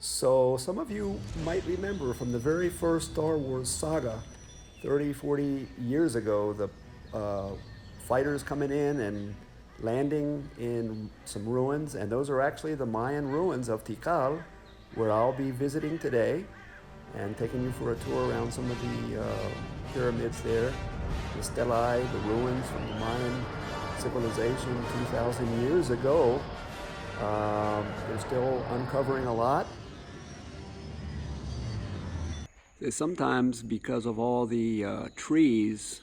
So some of you might remember from the very first Star Wars saga 30, 40 years ago, the fighters coming in and landing in some ruins, and those are actually the Mayan ruins of Tikal, where I'll be visiting today and taking you for a tour around some of the pyramids there, the stelae, the ruins from the Mayan civilization 2,000 years ago. They're still uncovering a lot. Sometimes because of all the trees,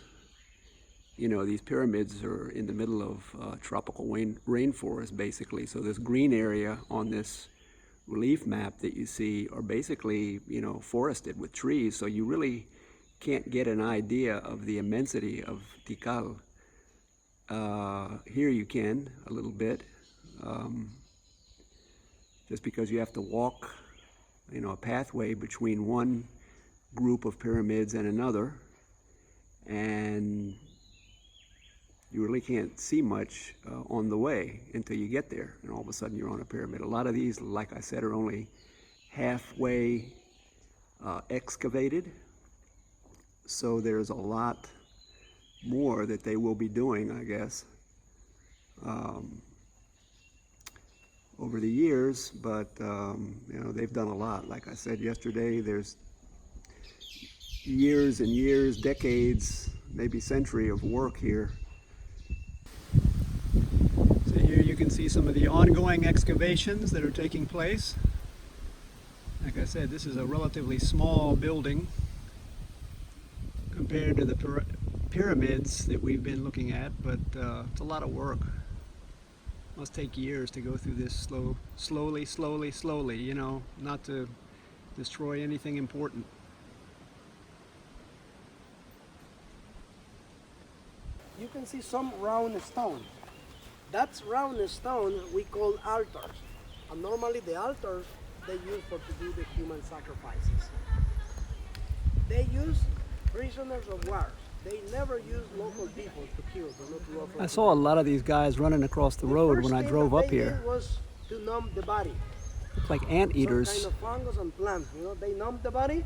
you know, these pyramids are in the middle of tropical rainforest, basically. So this green area on this relief map that you see are basically, you know, forested with trees. So you really can't get an idea of the immensity of Tikal. Here you can a little bit, just because you have to walk, you know, a pathway between one group of pyramids and another, and you really can't see much on the way until you get there, and all of a sudden you're on a pyramid. A lot of these, like I said, are only halfway excavated, so there's a lot more that they will be doing, I guess, over the years, but you know, they've done a lot. Like I said yesterday, there's years and years, decades, maybe century of work here. So here you can see some of the ongoing excavations that are taking place. Like I said, this is a relatively small building compared to the pyramids that we've been looking at, but it's a lot of work. Must take years to go through this slowly, you know, not to destroy anything important. You can see some round stone. That's round stone we call altars. And normally the altars they use to do the human sacrifices. They use prisoners of war. They never use local people to kill. To offer I saw a lot of these guys running across the road when I drove up here. The first thing was to numb the body. It's like anteaters. Some kind of fungus and plants. You know, they numb the body.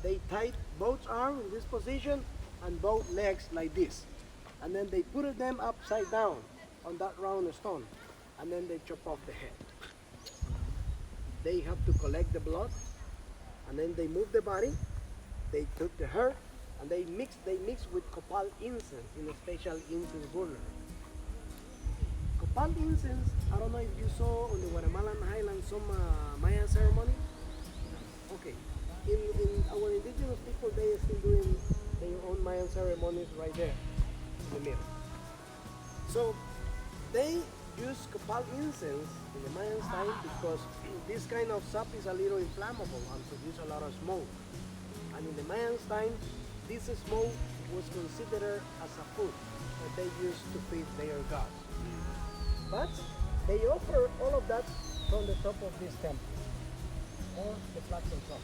They tied both arms in this position and both legs like this. And then they put them upside down on that round stone, and then they chop off the head. They have to collect the blood, and then they move the body. They took the hair, and they mix with copal incense in a special incense burner. Copal incense, I don't know if you saw on the Guatemalan highlands some Mayan ceremony. Okay, in our indigenous people, they are still doing their own Mayan ceremonies right there. The middle. So they use copal incense in the Mayan time because this kind of sap is a little inflammable and produces a lot of smoke. And in the Mayan time, this smoke was considered as a food that they used to feed their gods. But they offer all of that from the top of this temple or the flags on top.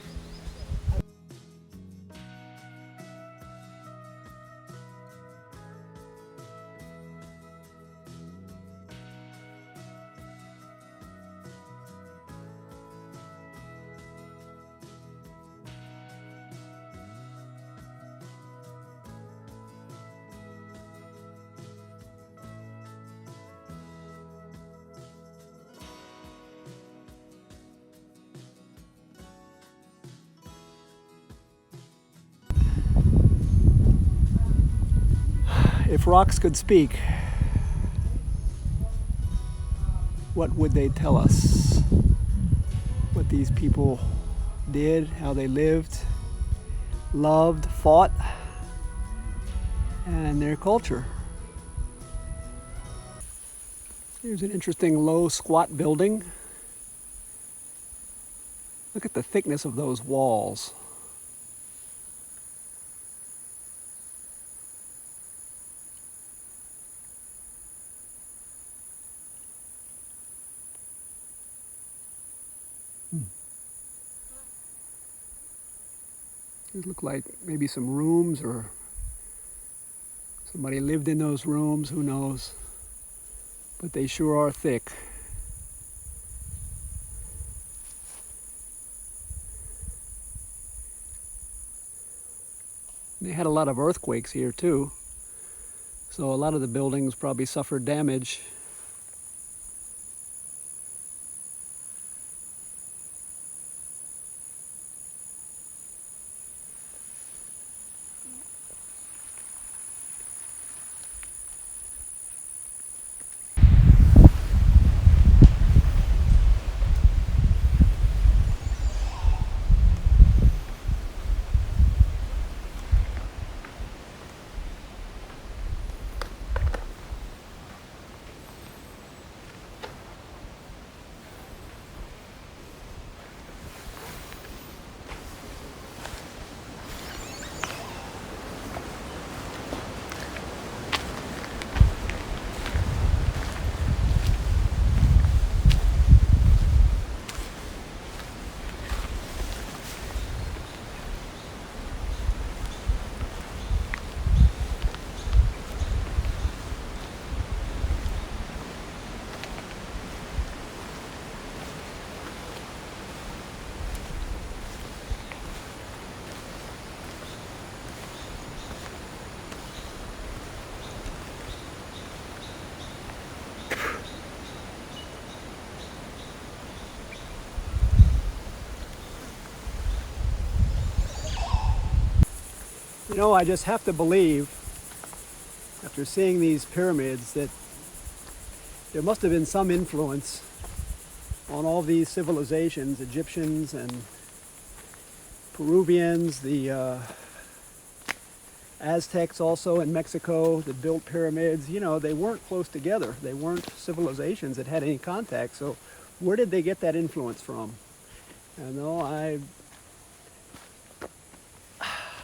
If rocks could speak, what would they tell us? What these people did, how they lived, loved, fought, and their culture. Here's an interesting low squat building. Look at the thickness of those walls. These look like maybe some rooms, or somebody lived in those rooms, who knows. But they sure are thick. They had a lot of earthquakes here too, so a lot of the buildings probably suffered damage. You know, I just have to believe, after seeing these pyramids, that there must have been some influence on all these civilizations, Egyptians and Peruvians, the Aztecs also in Mexico that built pyramids. You know, they weren't close together. They weren't civilizations that had any contact. So where did they get that influence from? You know,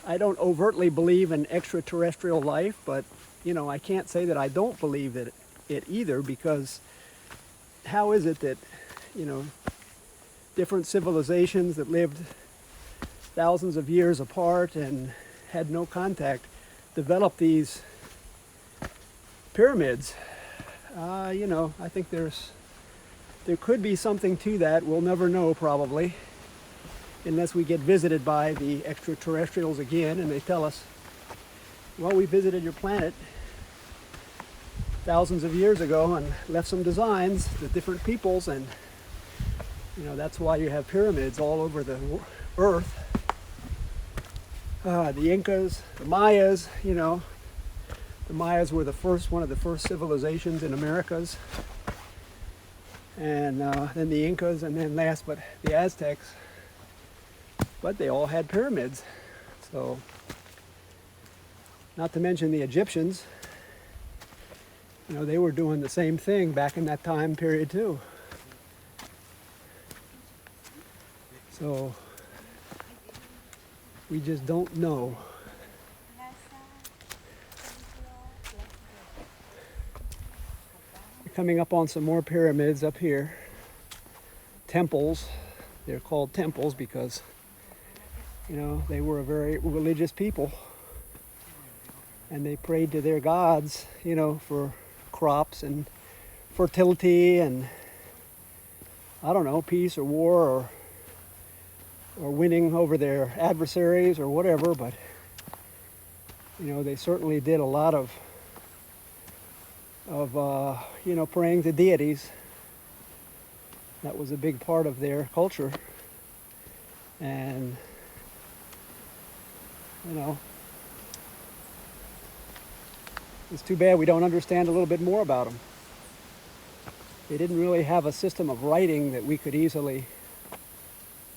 I don't overtly believe in extraterrestrial life, but you know, I can't say that I don't believe it either, because how is it that, you know, different civilizations that lived thousands of years apart and had no contact developed these pyramids? You know, I think there could be something to that. We'll never know, probably, unless we get visited by the extraterrestrials again and they tell us, well, we visited your planet thousands of years ago and left some designs to different peoples, and you know, that's why you have pyramids all over the earth. The Incas, the Mayas, you know, the Mayas were one of the first civilizations in Americas, and then the Incas, and then last but the Aztecs. But they all had pyramids. So, not to mention the Egyptians, you know, they were doing the same thing back in that time period too. So, we just don't know. We're coming up on some more pyramids up here. Temples. They're called temples because, you know, they were a very religious people, and they prayed to their gods, you know, for crops and fertility and, I don't know, peace or war or winning over their adversaries or whatever. But you know, they certainly did a lot of you know, praying to deities. That was a big part of their culture. And you know, it's too bad we don't understand a little bit more about them. They didn't really have a system of writing that we could easily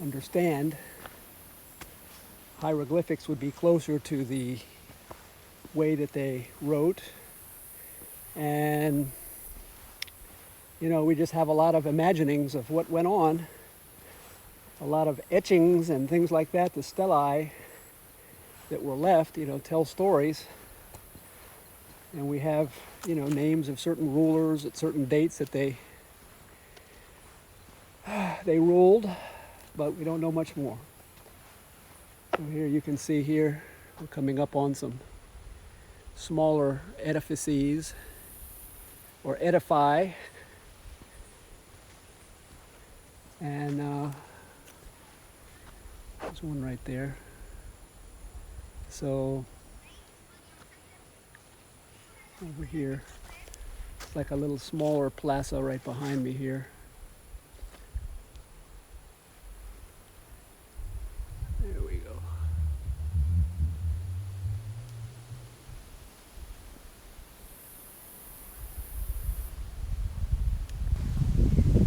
understand. Hieroglyphics would be closer to the way that they wrote. And you know, we just have a lot of imaginings of what went on. A lot of etchings and things like that, the stelae that were left, you know, tell stories. And we have, you know, names of certain rulers at certain dates that they ruled, but we don't know much more. So here you can see here, we're coming up on some smaller edifices, or edify. And there's one right there. So over here. It's like a little smaller plaza right behind me here. There we go.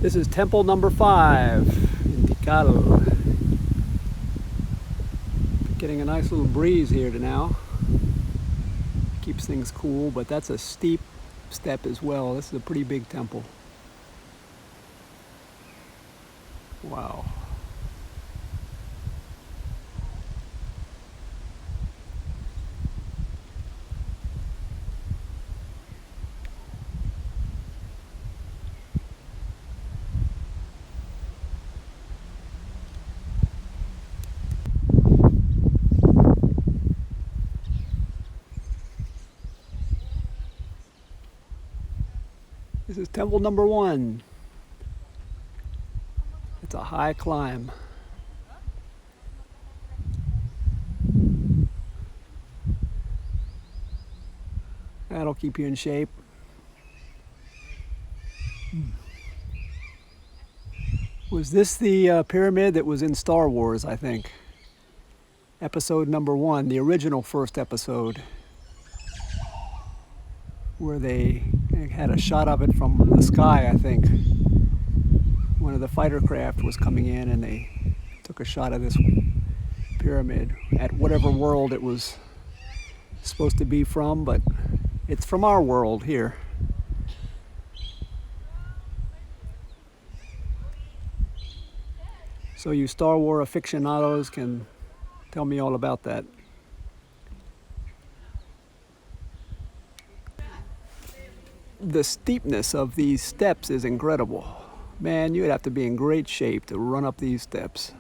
This is temple number 5 in Tikal. Getting a nice little breeze here to now. Keeps things cool, but that's a steep step as well. This is a pretty big temple. Wow. This is temple number 1. It's a high climb. That'll keep you in shape. Was this the pyramid that was in Star Wars, I think? Episode number 1, the original first episode, where they had a shot of it from the sky, I think. One of the fighter craft was coming in and they took a shot of this pyramid at whatever world it was supposed to be from, but it's from our world here. So you Star Wars aficionados can tell me all about that. The steepness of these steps is incredible. Man, you'd have to be in great shape to run up these steps.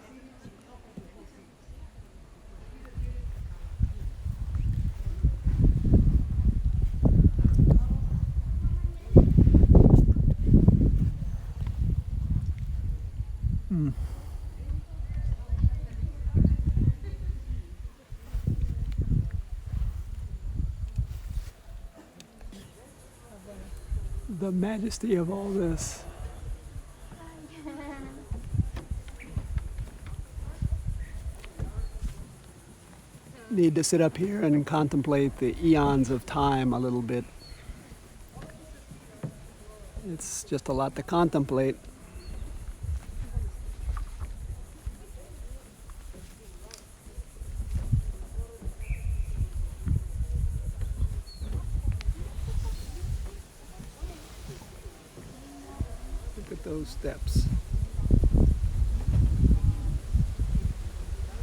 The majesty of all this. Need to sit up here and contemplate the eons of time a little bit. It's just a lot to contemplate. Look at those steps.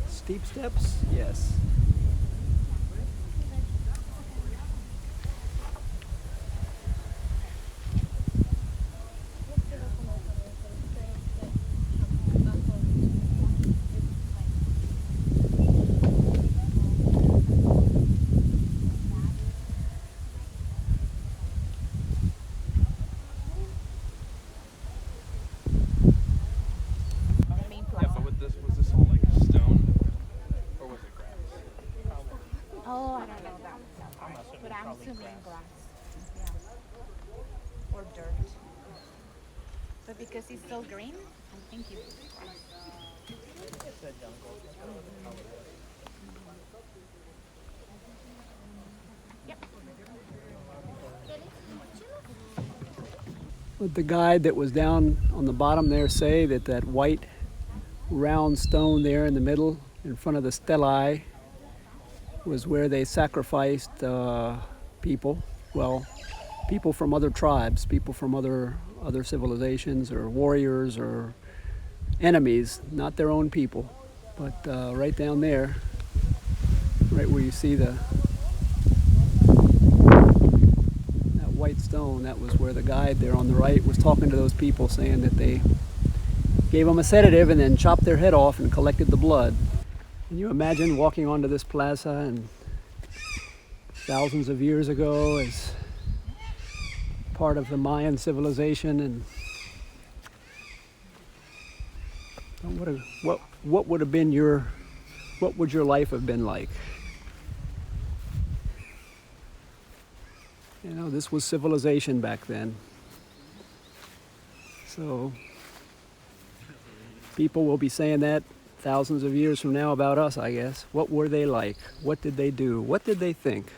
Steep steps? Yes. Oh, I don't know that. But I'm assuming grass. Yeah. Or dirt. But because it's so green, I'm thinking it's grass. Yep. Would the guide that was down on the bottom there say that that white round stone there in the middle in front of the stelae was where they sacrificed people? Well, people from other tribes, people from other civilizations or warriors or enemies, not their own people. But right down there, right where you see that white stone, that was where the guide there on the right was talking to those people, saying that they gave them a sedative and then chopped their head off and collected the blood. Can you imagine walking onto this plaza and thousands of years ago as part of the Mayan civilization, and what would have been what would your life have been like? You know, this was civilization back then. So people will be saying that thousands of years from now about us, I guess. What were they like? What did they do? What did they think?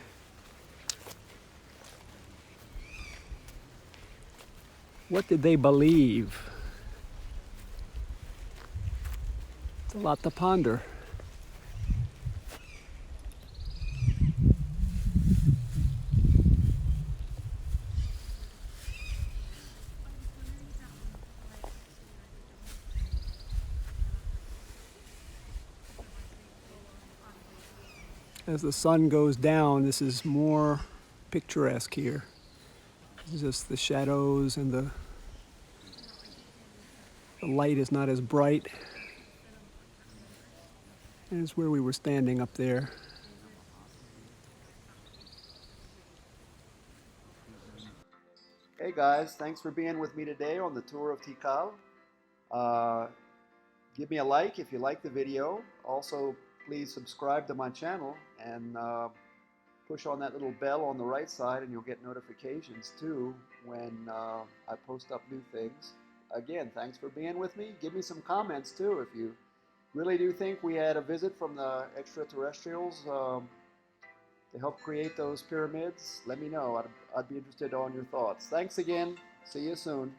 What did they believe? It's a lot to ponder. As the sun goes down, this is more picturesque here. It's just the shadows and the light is not as bright. And it's where we were standing up there. Hey guys, thanks for being with me today on the tour of Tikal. Give me a like if you like the video. Also, please subscribe to my channel and push on that little bell on the right side and you'll get notifications too when I post up new things. Again, thanks for being with me. Give me some comments too if you really do think we had a visit from the extraterrestrials to help create those pyramids. Let me know. I'd be interested on your thoughts. Thanks again. See you soon.